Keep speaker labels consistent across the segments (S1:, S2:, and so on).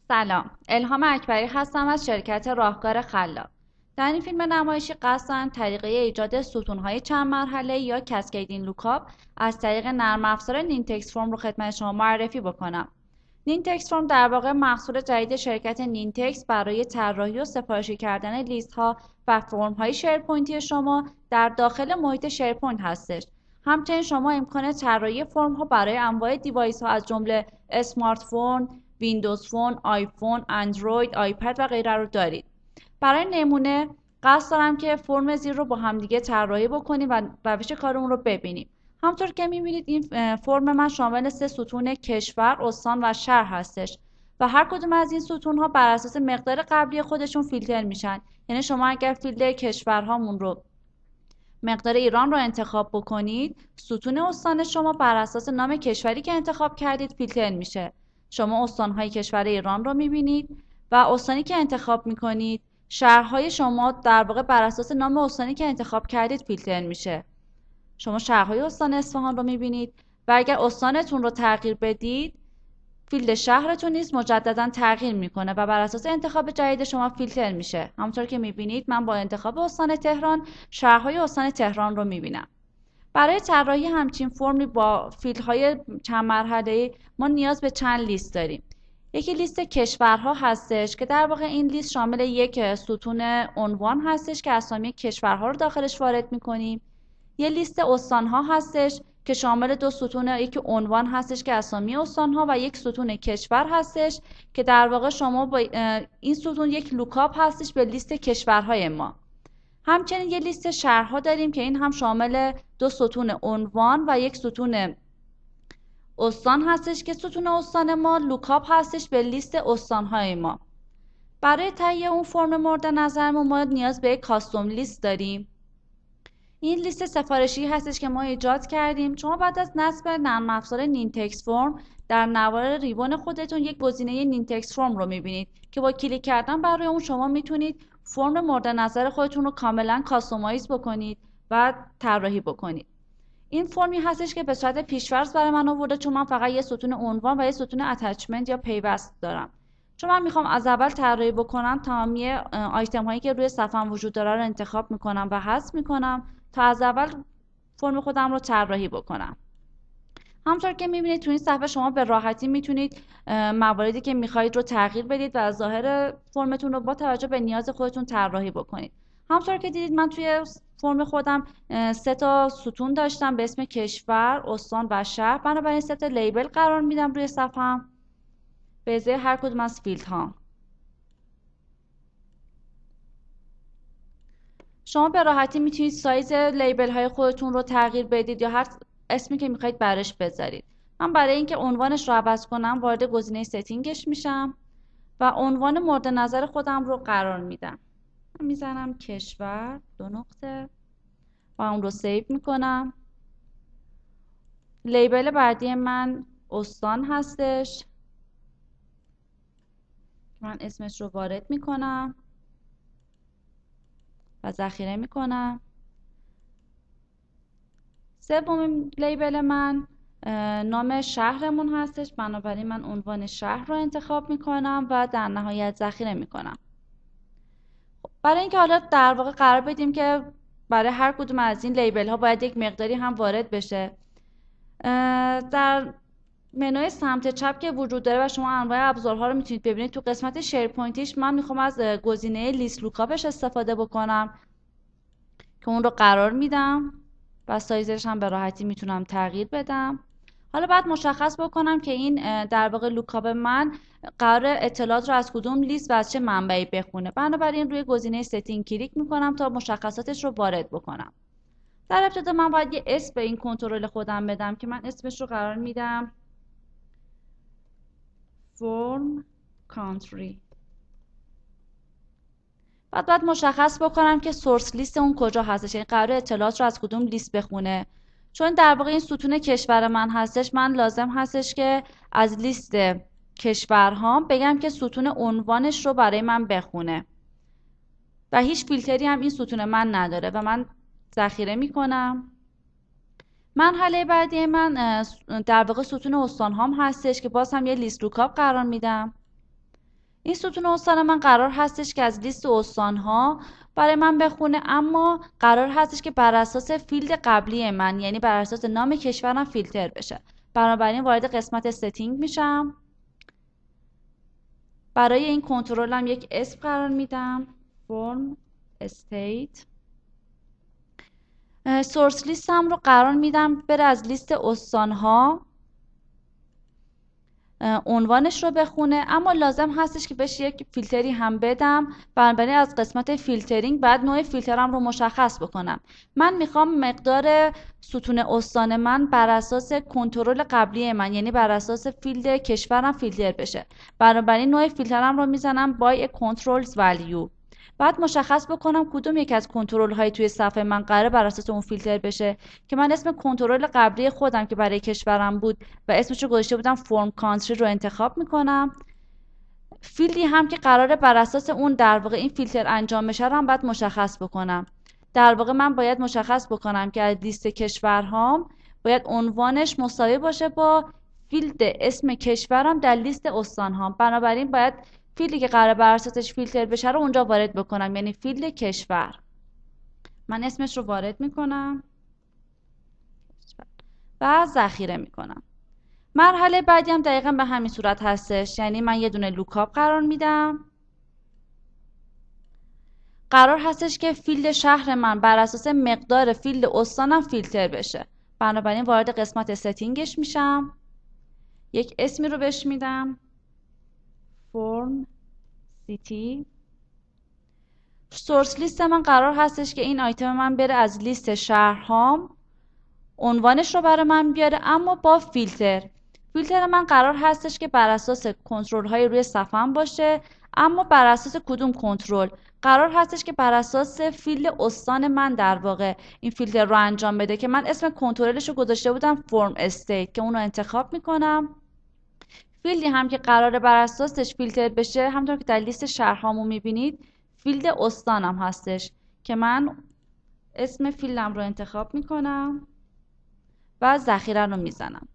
S1: سلام، الهام اکبری هستم از شرکت راهکار خلاق. در این فیلم نمایشی قصد دارم طریقه ایجاد ستونهای چند مرحله یا کسکیدین لوکاپ از طریق نرم افزار نینتکس فرم رو خدمت شما معرفی بکنم. نینتکس فرم در واقع محصول جدید شرکت نینتکس برای طراحی و سفارشی کردن لیست ها و فرم های شیرپوینتی شما در داخل محیط شیرپوینت هستش. همچنین شما امکان طراحی فرم ها برای انواع دیوایس ها از جمله اسمارت فون، ویندوز فون، آیفون، اندروید، آیپد و غیره رو دارید. برای نمونه قصد دارم که فرم زیر رو با همدیگه طراحی بکنیم و روش کارمون رو ببینیم. همطور که می‌بینید این فرم من شامل 3 ستون کشور، استان و شهر هستش و هر کدوم از این ستون‌ها بر اساس مقدار قبلی خودشون فیلتر میشن. یعنی شما اگر فیلتر کشورهامون رو مقدار ایران رو انتخاب بکنید، ستون استان شما بر اساس نام کشوری که انتخاب کردید فیلتر میشه. شما استان‌های کشور ایران رو می‌بینید و استانی که انتخاب می‌کنید، شهرهای شما در واقع بر اساس نام استانی که انتخاب کردید فیلتر میشه. شما شهرهای استان اصفهان رو می‌بینید و اگر استانتون رو تغییر بدید، فیلد شهرتون نیز مجددا تغییر میکنه و بر اساس انتخاب جدید شما فیلتر میشه. همونطور که می‌بینید من با انتخاب استان تهران شهرهای استان تهران رو می‌بینم. برای طراحی همچین فرمی با فیلدهای چند مرحله‌ای ما نیاز به چند لیست داریم. یکی لیست کشورها هستش که در واقع این لیست شامل یک ستون عنوان هستش که اسامی کشورها رو داخلش وارد می‌کنیم. یه لیست استانها هستش که شامل 2 ستون، یکی عنوان هستش که اسامی استانها و یک ستون کشور هستش که در واقع شما با این ستون یک لوکاپ هستش به لیست کشورهای ما. همچنین یه لیست شهرها داریم که این هم شامل 2 ستون عنوان و یک ستون استان هستش که ستون استان ما لوکاپ هستش به لیست استانهای ما. برای تهیه اون فرم مورد نظرمون ما نیاز به یک کاستوم لیست داریم. این لیست سفارشی هستش که ما ایجاد کردیم. شما بعد از نصب نرم افزار نینتکس فرم در نوار ریبون خودتون یک گزینه نینتکس فرم رو میبینید که با کلیک کردن برای اون شما میتونید فرم مورد نظر خودتون رو کاملا کاستومایز بکنید و طراحی بکنید. این فرمی هستش که به صورت پیش‌فرض برای من آورده چون من فقط یه ستون عنوان و یه ستون اتچمنت یا پیوست دارم. چون من میخوام از اول طراحی بکنم، تمامی آیتم هایی که روی صفحه وجود داره رو انتخاب میکنم و حذف میکنم تا از اول فرم خودم رو طراحی بکنم. همونطور که میبینید تو این صفحه شما به راحتی میتونید مواردی که میخواهید رو تغییر بدید و از ظاهر فرمتون رو با توجه به نیاز خودتون طراحی بکنید. همونطور که دیدید من توی فرم خودم 3 تا ستون داشتم به اسم کشور، استان و شهر. بنابراین 3 تا لیبل قرار میدم روی صفحه‌ام به ازای هر کدوم از فیلدها. شما به راحتی میتونید سایز لیبل های خودتون رو تغییر بدید یا هر اسمی که میخواید برش بذارید. من برای اینکه عنوانش رو عوض کنم وارد گزینه ستینگش میشم و عنوان مورد نظر خودم رو قرار میدم. میزنم کشور 2 نقطه و اون رو سیو میکنم. لیبل بعدی من استان هستش. من اسمش رو وارد میکنم و ذخیره میکنم. سومین لیبل من نام شهرمون هستش، بنابراین من عنوان شهر رو انتخاب میکنم و در نهایت ذخیره میکنم. برای اینکه حالا در واقع قرار بدیم که برای هر کدوم از این لیبل ها باید یک مقداری هم وارد بشه، در منوی سمت چپ که وجود داره و شما انواع ابزارها رو میتونید ببینید، تو قسمت شیرپوینتیش من میخوام از گزینه لیست لوکاپش استفاده بکنم که اون رو قرار میدم و سایزش هم به راحتی میتونم تغییر بدم. حالا بعد مشخص بکنم که این در واقع لوکاپ من قرار اطلاعات رو از کدوم لیست و از چه منبعی بخونه. بنابراین روی گزینه ستینگ کلیک میکنم تا مشخصاتش رو وارد بکنم. در ابتدا من باید یه اسم به این کنترل خودم بدم که من اسمش رو قرار میدم فرم کانتری. بعد مشخص بکنم که سورس لیست اون کجا هستش، یعنی قرار اطلاعات رو از کدوم لیست بخونه. چون در واقع این ستون کشور من هستش، من لازم هستش که از لیست کشورهام بگم که ستون عنوانش رو برای من بخونه و هیچ فیلتری هم این ستون من نداره و من ذخیره میکنم. مرحله بعدی من در واقع ستون استان هام هستش که باز هم یه لیست لوکاپ قرار میدم. این ستون استان من قرار هستش که از لیست استان‌ها برای من بخونه، اما قرار هستش که بر اساس فیلد قبلی من، یعنی بر اساس نام کشورم فیلتر بشه. بنابراین وارد قسمت ستینگ میشم. برای این کنترلم یک اسم قرار میدم، فرم استیت. سورس لیستم رو قرار میدم بره از لیست استان‌ها عنوانش رو بخونه، اما لازم هستش که بهش یک فیلتری هم بدم. بنابراین از قسمت فیلترینگ بعد نوع فیلترم رو مشخص بکنم. من میخوام مقدار ستون استان من بر اساس کنترل قبلی من، یعنی بر اساس فیلد کشورم فیلتر بشه. بنابراین نوع فیلترم رو میزنم by a controls value. بعد مشخص بکنم کدوم یک از کنترل های توی صفحه من قراره بر اساس اون فیلتر بشه، که من اسم کنترل قبلی خودم که برای کشورم بود و اسمش رو گذاشته بودم فرم کانتری رو انتخاب میکنم. فیلدی هم که قراره بر اساس اون در واقع این فیلتر انجام بشه رو هم باید مشخص بکنم. در واقع من باید مشخص بکنم که از لیست کشورهام باید عنوانش مساوی باشه با فیلد اسم کشورم در لیست استانهام. بنابراین باید فیلدی که قراره بر اساسش فیلتر بشه رو اونجا وارد بکنم، یعنی فیلد کشور. من اسمش رو وارد میکنم و ذخیره میکنم. مرحله بعدی هم دقیقا به همین صورت هستش، یعنی من یه دونه لوکاپ قرار میدم. قرار هستش که فیلد شهر من بر اساس مقدار فیلد استانم فیلتر بشه. بنابراین وارد قسمت ستینگش میشم، یک اسمی رو بهش میدم، فرم سیتی. سورس لیست من قرار هستش که این آیتم من بره از لیست شهرهام، عنوانش رو برای من بیاره اما با فیلتر. فیلتر من قرار هستش که بر اساس کنترل های روی صفحه‌ام باشه، اما بر اساس کدوم کنترل؟ قرار هستش که بر اساس فیلد استان من در واقع این فیلتر رو انجام بده، که من اسم کنترلش رو گذاشته بودم فرم استیت، که اون رو انتخاب میکنم. فیلدی هم که قراره بر اساسش فیلتر بشه، همونطور که در لیست شهرهامو میبینید فیلد استانم هستش، که من اسم فیلدم رو انتخاب میکنم و ذخیره رو میزنم.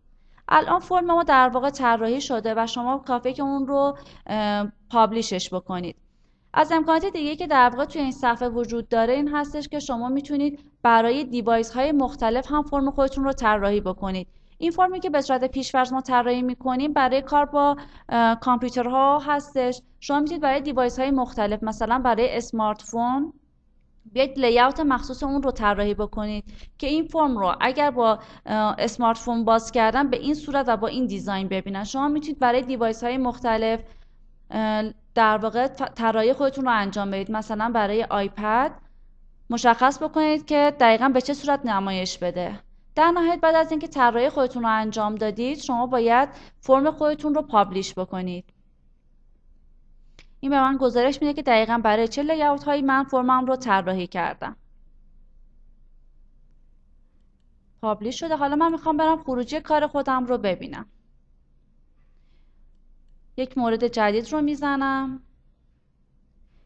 S1: الان فرم ما در واقع طراحی شده و شما کافیه که اون رو پابلیشش بکنید. از امکانات دیگه که در واقع توی این صفحه وجود داره این هستش که شما میتونید برای دیوایس های مختلف هم فرم خودتون رو طراحی بکنید. این فرمی که به صورت پیش‌فرض ما طراحی می‌کنیم برای کار با کامپیوترها هستش. شما میتونید برای دیوایس های مختلف، مثلا برای اسمارت فون، بیاید لی‌اوت مخصوص اون رو طراحی بکنید که این فرم رو اگر با اسمارت فون باز کردن به این صورت و با این دیزاین ببینن. شما میتونید برای دیوایس های مختلف در واقع طراحی خودتون رو انجام بدید. مثلا برای آیپد مشخص بکنید که دقیقاً به چه صورت نمایش بده. در نهایت بعد از اینکه طراحی خودتون رو انجام دادید، شما باید فرم خودتون رو پابلیش بکنید. این به من گزارش میده که دقیقاً برای چه لی‌اوت هایی من فرمم رو طراحی کردم. پابلیش شده. حالا من میخوام برم خروجی کار خودم رو ببینم. یک مورد جدید رو میزنم.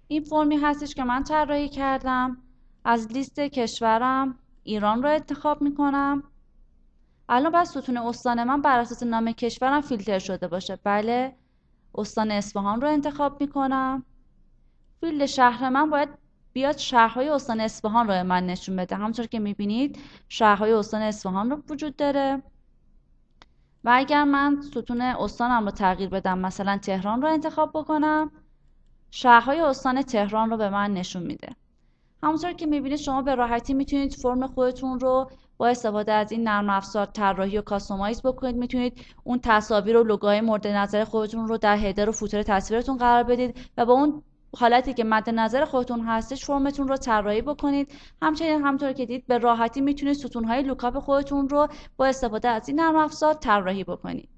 S1: این فرمی هستش که من طراحی کردم. از لیست کشورم ایران رو انتخاب میکنم. الان باید ستون استان من بر اساس نام کشورم فیلتر شده باشه. بله، استان اصفهان رو انتخاب میکنم. فیلد شهر من باید بیاد شهرهای استان اصفهان رو من نشون بده. همونطور که میبینید شهرهای استان اصفهان رو وجود داره. و اگر من ستون استانم رو تغییر بدم، مثلا تهران رو انتخاب بکنم، شهرهای استان تهران رو به من نشون میده. همونطور که میبینید شما به راحتی میتونید فرم خودتون رو با استفاده از این نرم افزار طراحی و کاستومایز بکنید. میتونید اون تصاویر و لوگوهای مورد نظر خودتون رو در هدر و فوتر تصویرتون قرار بدید و با اون حالتی که مد نظر خودتون هستش فرمتون رو طراحی بکنید. همچنین همونطور که دید به راحتی میتونید ستونهای لوکاپ خودتون رو با استفاده از این نرم افزار طراحی بکنید.